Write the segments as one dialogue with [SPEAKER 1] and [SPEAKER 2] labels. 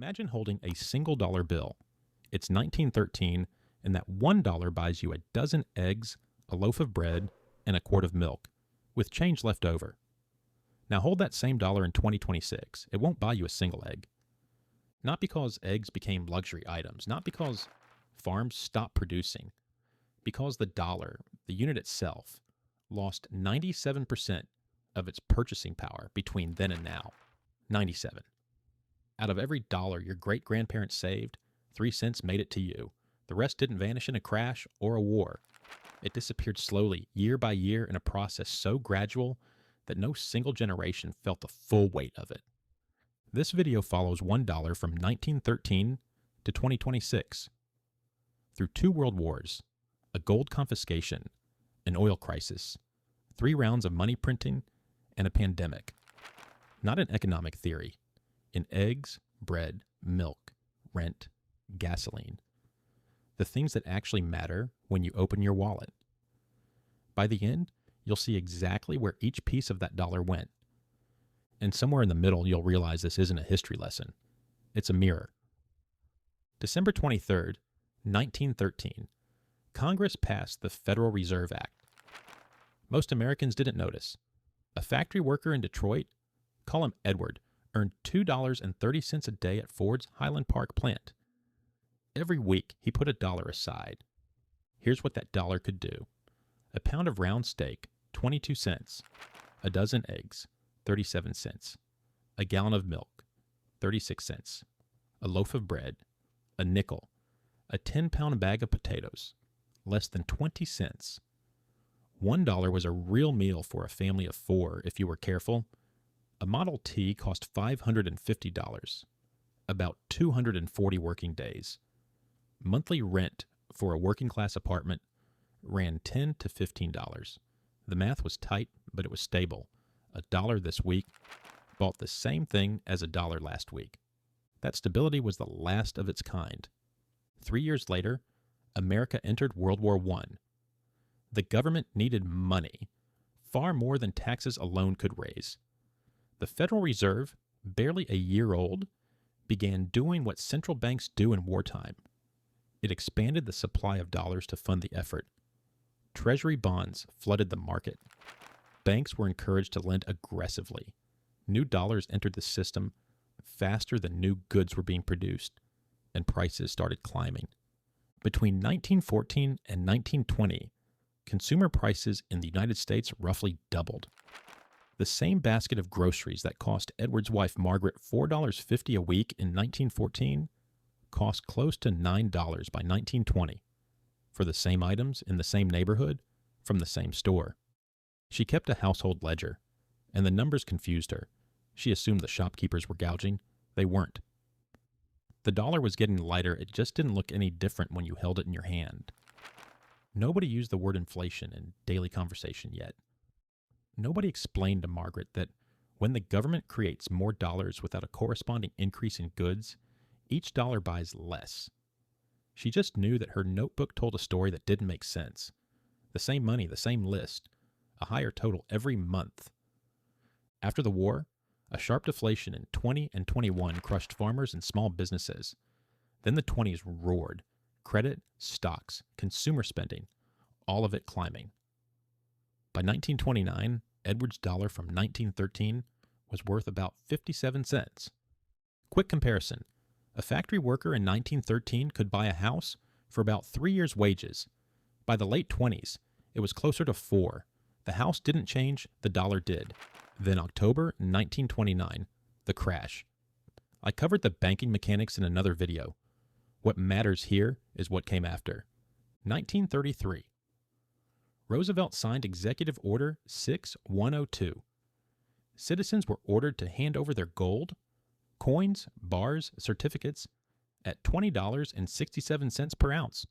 [SPEAKER 1] Imagine holding a single dollar bill. It's 1913, and that $1 buys you a dozen eggs, a loaf of bread, and a quart of milk, with change left over. Now hold that same dollar in 2026. It won't buy you a single egg. Not because eggs became luxury items, not because farms stopped producing, because the dollar, the unit itself, lost 97% of its purchasing power between then and now. 97. Out of every dollar your great-grandparents saved, 3 cents made it to you. The rest didn't vanish in a crash or a war. It disappeared slowly, year by year, in a process so gradual that no single generation felt the full weight of it. This video follows $1 from 1913 to 2026. Through 2 world wars, a gold confiscation, an oil crisis, 3 rounds of money printing, and a pandemic. Not in economic theory, in eggs, bread, milk, rent, gasoline. The things that actually matter when you open your wallet. By the end, you'll see exactly where each piece of that dollar went. And somewhere in the middle, you'll realize this isn't a history lesson. It's a mirror. December 23rd, 1913, Congress passed the Federal Reserve Act. Most Americans didn't notice. A factory worker in Detroit, call him Edward, earned $2.30 a day at Ford's Highland Park plant. Every week, he put $1 aside. Here's what that dollar could do. A pound of round steak, 22 cents. A dozen eggs, 37 cents. A gallon of milk, 36 cents. A loaf of bread, a nickel. A 10-pound bag of potatoes, less than 20 cents. $1 was a real meal for a family of 4 if you were careful. A Model T cost $550, about 240 working days. Monthly rent for a working-class apartment ran $10 to $15. The math was tight, but it was stable. $1 this week bought the same thing as $1 last week. That stability was the last of its kind. 3 years later, America entered World War I. The government needed money, far more than taxes alone could raise. The Federal Reserve, barely a year old, began doing what central banks do in wartime. It expanded the supply of dollars to fund the effort. Treasury bonds flooded the market. Banks were encouraged to lend aggressively. New dollars entered the system faster than new goods were being produced, and prices started climbing. Between 1914 and 1920, consumer prices in the United States roughly doubled. The same basket of groceries that cost Edward's wife Margaret $4.50 a week in 1914 cost close to $9 by 1920 for the same items in the same neighborhood from the same store. She kept a household ledger, and the numbers confused her. She assumed the shopkeepers were gouging. They weren't. The dollar was getting lighter. It just didn't look any different when you held it in your hand. Nobody used the word inflation in daily conversation yet. Nobody explained to Margaret that when the government creates more dollars without a corresponding increase in goods, each dollar buys less. She just knew that her notebook told a story that didn't make sense. The same money, the same list, a higher total every month. After the war, a sharp deflation in 20 and 21 crushed farmers and small businesses. Then the 20s roared. Credit, stocks, consumer spending, all of it climbing. By 1929, Edward's dollar from 1913 was worth about 57 cents. Quick comparison. A factory worker in 1913 could buy a house for about 3 years' wages. By the late 20s, it was closer to 4. The house didn't change, the dollar did. Then October 1929, the crash. I covered the banking mechanics in another video. What matters here is what came after. 1933. Roosevelt signed Executive Order 6102. Citizens were ordered to hand over their gold, coins, bars, certificates at $20.67 per ounce.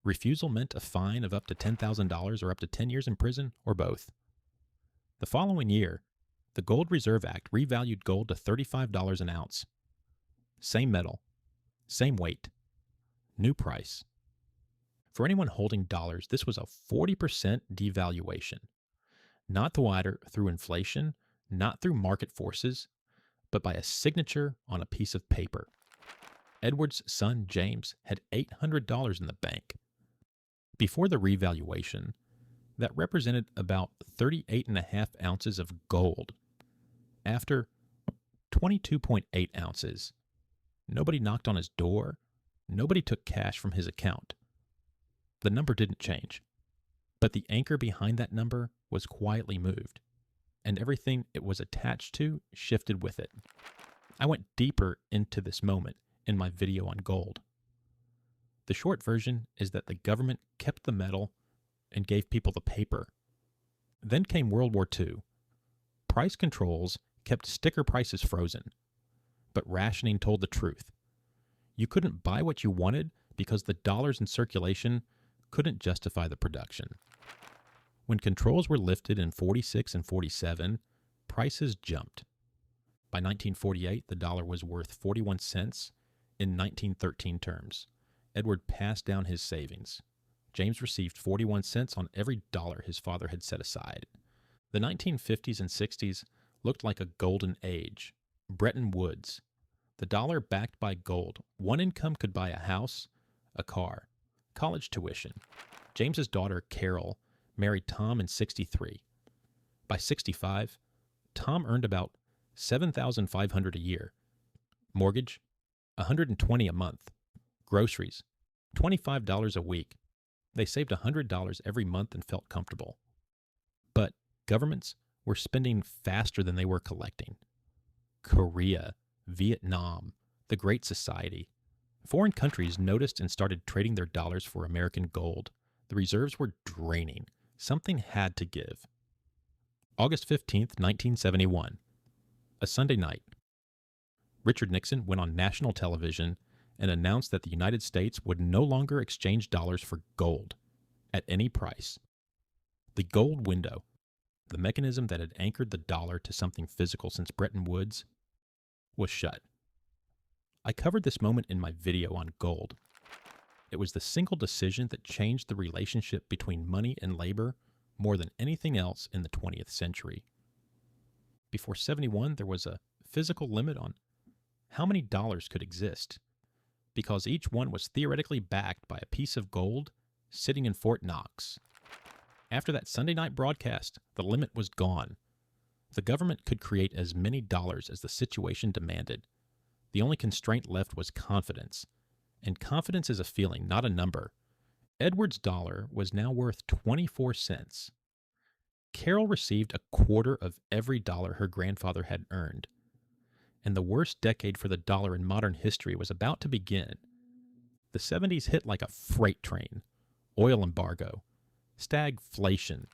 [SPEAKER 1] Refusal meant a fine of up to $10,000 or up to 10 years in prison, or both. The following year, the Gold Reserve Act revalued gold to $35 an ounce. Same metal, same weight, new price. For anyone holding dollars, this was a 40% devaluation. Not through inflation, not through market forces, but by a signature on a piece of paper. Edward's son James had $800 in the bank. Before the revaluation, that represented about 38.5 ounces of gold. After 22.8 ounces. Nobody knocked on his door. Nobody took cash from his account. The number didn't change, but the anchor behind that number was quietly moved, and everything it was attached to shifted with it. I went deeper into this moment in my video on gold. The short version is that the government kept the metal and gave people the paper. Then came World War II. Price controls kept sticker prices frozen, but rationing told the truth. You couldn't buy what you wanted because the dollars in circulation couldn't justify the production. When controls were lifted in 46 and 47, prices jumped. By 1948, the dollar was worth 41 cents in 1913 terms. Edward passed down his savings. James received 41 cents on every dollar his father had set aside. The 1950s and 60s looked like a golden age. Bretton Woods. The dollar backed by gold. One income could buy a house, a car, college tuition. James's daughter, Carol, married Tom in 63. By 65, Tom earned about $7,500 a year. Mortgage, $120 a month. Groceries, $25 a week. They saved $100 every month and felt comfortable. But governments were spending faster than they were collecting. Korea, Vietnam, the Great Society. Foreign countries noticed and started trading their dollars for American gold. The reserves were draining. Something had to give. August 15th, 1971. A Sunday night. Richard Nixon went on national television and announced that the United States would no longer exchange dollars for gold at any price. The gold window, the mechanism that had anchored the dollar to something physical since Bretton Woods, was shut. I covered this moment in my video on gold. It was the single decision that changed the relationship between money and labor more than anything else in the 20th century. Before 71, there was a physical limit on how many dollars could exist, because each one was theoretically backed by a piece of gold sitting in Fort Knox. After that Sunday night broadcast, the limit was gone. The government could create as many dollars as the situation demanded. The only constraint left was confidence. And confidence is a feeling, not a number. Edward's dollar was now worth 24 cents. Carol received a quarter of every dollar her grandfather had earned. And the worst decade for the dollar in modern history was about to begin. The 70s hit like a freight train. Oil embargo. Stagflation.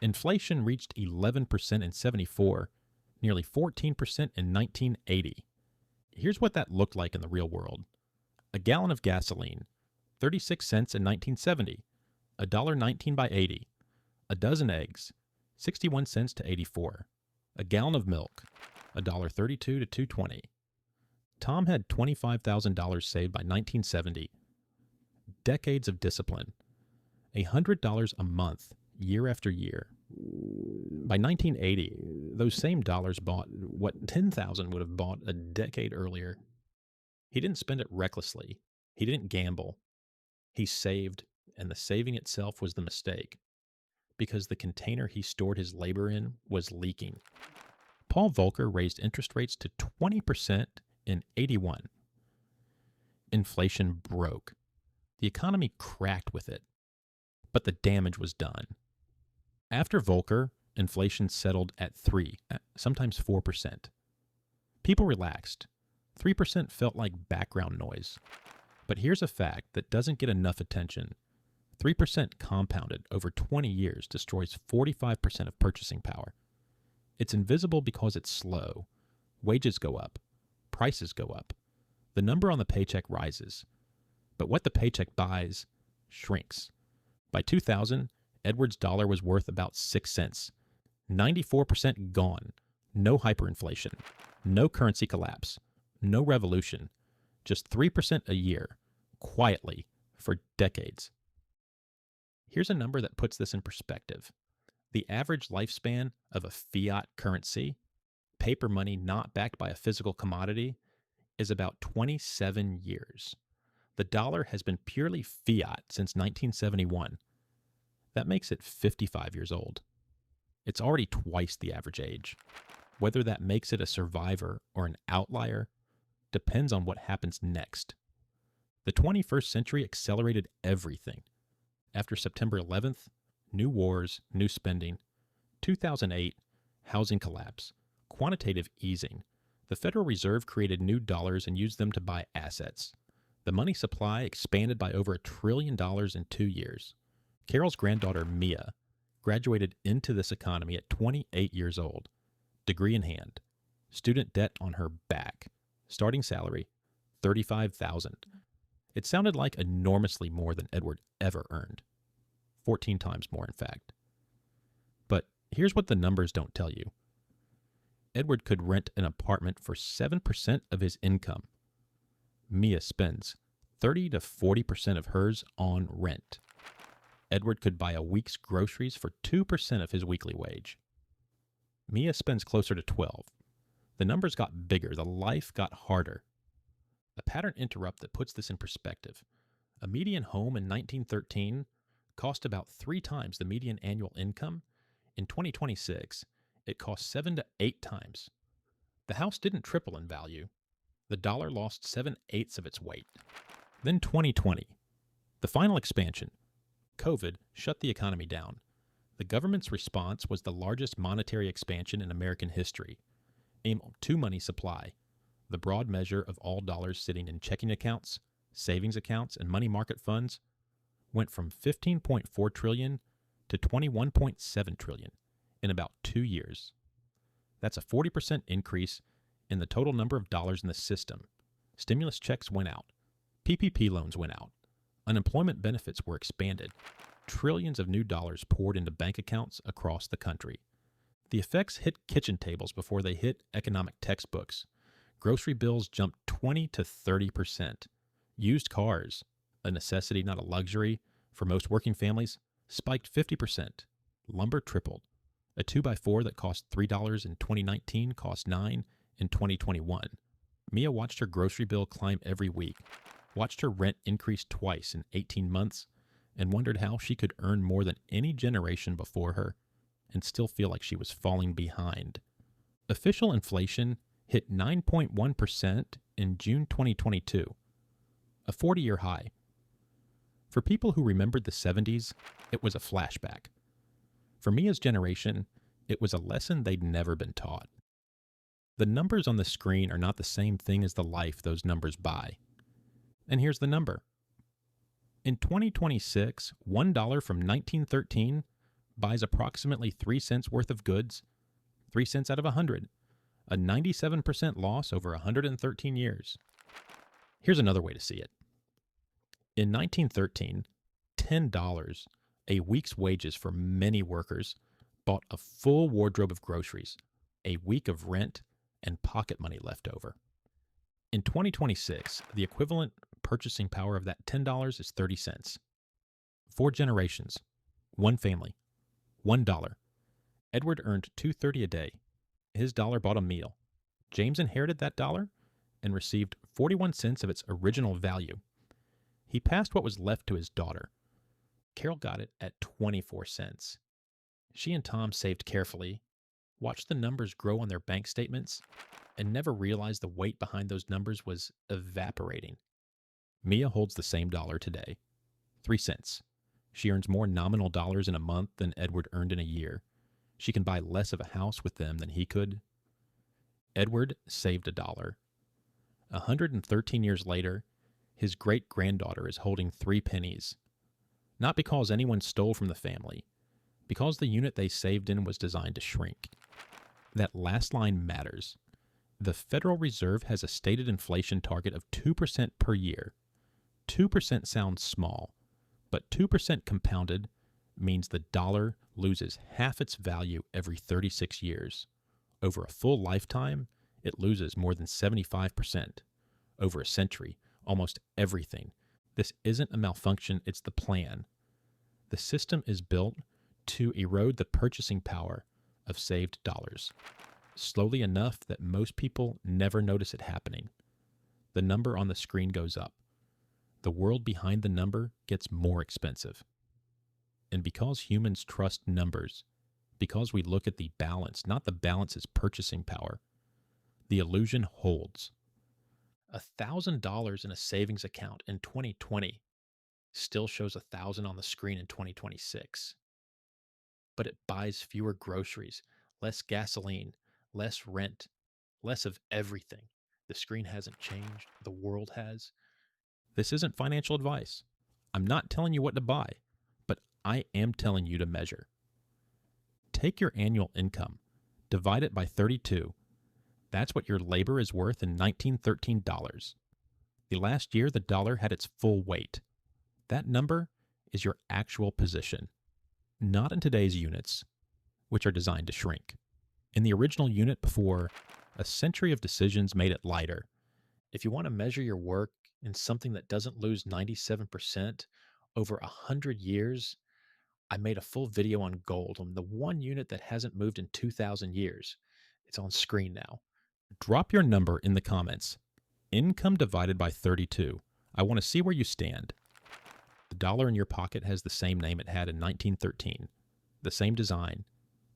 [SPEAKER 1] Inflation reached 11% in 74, nearly 14% in 1980. Here's what that looked like in the real world. A gallon of gasoline, 36 cents in 1970, $1.19 by 80. A dozen eggs, 61 cents to 84. A gallon of milk, $1.32 to $2.20. Tom had $25,000 saved by 1970. Decades of discipline. $100 a month, year after year. By 1980, those same dollars bought what 10,000 would have bought a decade earlier. He didn't spend it recklessly. He didn't gamble. He saved, and the saving itself was the mistake, because the container he stored his labor in was leaking. Paul Volcker raised interest rates to 20% in 81. Inflation broke. The economy cracked with it, but the damage was done. After Volcker, inflation settled at 3%, sometimes 4%. People relaxed. 3% felt like background noise. But here's a fact that doesn't get enough attention. 3% compounded over 20 years destroys 45% of purchasing power. It's invisible because it's slow. Wages go up. Prices go up. The number on the paycheck rises. But what the paycheck buys shrinks. By 2000, Edward's dollar was worth about 6 cents. 94% gone. No hyperinflation. No currency collapse. No revolution. Just 3% a year. Quietly. For decades. Here's a number that puts this in perspective. The average lifespan of a fiat currency, paper money not backed by a physical commodity, is about 27 years. The dollar has been purely fiat since 1971. That makes it 55 years old. It's already twice the average age. Whether that makes it a survivor or an outlier depends on what happens next. The 21st century accelerated everything. After September 11th, new wars, new spending. 2008, housing collapse, quantitative easing. The Federal Reserve created new dollars and used them to buy assets. The money supply expanded by over $1 trillion in 2 years. Carol's granddaughter, Mia, graduated into this economy at 28 years old, degree in hand, student debt on her back, starting salary, $35,000. It sounded like enormously more than Edward ever earned. 14 times more, in fact. But here's what the numbers don't tell you. Edward could rent an apartment for 7% of his income. Mia spends 30 to 40% of hers on rent. Edward could buy a week's groceries for 2% of his weekly wage. Mia spends closer to 12. The numbers got bigger, the life got harder. A pattern interrupt that puts this in perspective. A median home in 1913 cost about 3 times the median annual income. In 2026, it cost 7 to 8 times. The house didn't triple in value. The dollar lost 7/8 of its weight. Then 2020, the final expansion. COVID shut the economy down. The government's response was the largest monetary expansion in American history. Aim to money supply, the broad measure of all dollars sitting in checking accounts, savings accounts, and money market funds, went from $15.4 trillion to $21.7 trillion in about 2 years. That's a 40% increase in the total number of dollars in the system. Stimulus checks went out. PPP loans went out. Unemployment benefits were expanded. Trillions of new dollars poured into bank accounts across the country. The effects hit kitchen tables before they hit economic textbooks. Grocery bills jumped 20 to 30%. Used cars, a necessity not a luxury for most working families, spiked 50%. Lumber tripled. A 2x4 that cost $3 in 2019 cost $9 in 2021. Mia watched her grocery bill climb every week, watched her rent increase twice in 18 months, and wondered how she could earn more than any generation before her and still feel like she was falling behind. Official inflation hit 9.1% in June 2022, a 40-year high. For people who remembered the 70s, it was a flashback. For Mia's generation, it was a lesson they'd never been taught. The numbers on the screen are not the same thing as the life those numbers buy. And here's the number. In 2026, $1 from 1913 buys approximately 3 cents worth of goods, 3 cents out of 100, a 97% loss over 113 years. Here's another way to see it. In 1913, $10, a week's wages for many workers, bought a full wardrobe of groceries, a week of rent, and pocket money left over. In 2026, the equivalent purchasing power of that $10 is 30 cents. 4 generations, 1 family, $1. Edward earned $2.30 a day. His dollar bought a meal. James inherited that dollar and received 41 cents of its original value. He passed what was left to his daughter. Carol got it at 24 cents. She and Tom saved carefully, watched the numbers grow on their bank statements, and never realized the weight behind those numbers was evaporating. Mia holds the same dollar today, 3 cents. She earns more nominal dollars in a month than Edward earned in a year. She can buy less of a house with them than he could. Edward saved $1. 113 years later, his great-granddaughter is holding 3 pennies. Not because anyone stole from the family, because the unit they saved in was designed to shrink. That last line matters. The Federal Reserve has a stated inflation target of 2% per year. 2% sounds small, but 2% compounded means the dollar loses half its value every 36 years. Over a full lifetime, it loses more than 75%. Over a century, almost everything. This isn't a malfunction, it's the plan. The system is built to erode the purchasing power of saved dollars, slowly enough that most people never notice it happening. the number on the screen goes up. The world behind the number gets more expensive. And because humans trust numbers, because we look at the balance, not the balance's purchasing power, the illusion holds. $1,000 in a savings account in 2020 still shows 1,000 on the screen in 2026. But it buys fewer groceries, less gasoline, less rent, less of everything. The screen hasn't changed. The world has. This isn't financial advice. I'm not telling you what to buy, but I am telling you to measure. Take your annual income, divide it by 32. That's what your labor is worth in 1913 dollars. The last year, the dollar had its full weight. That number is your actual position, not in today's units, which are designed to shrink. In the original unit before, a century of decisions made it lighter. If you want to measure your work in something that doesn't lose 97% over 100 years, I made a full video on gold, on the one unit that hasn't moved in 2,000 years. It's on screen now. Drop your number in the comments. Income divided by 32. I want to see where you stand. The dollar in your pocket has the same name it had in 1913, the same design,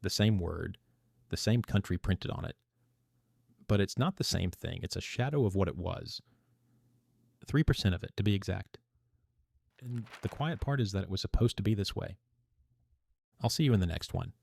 [SPEAKER 1] the same word, the same country printed on it. But it's not the same thing. It's a shadow of what it was. 3% of it, to be exact. And the quiet part is that it was supposed to be this way. I'll see you in the next one.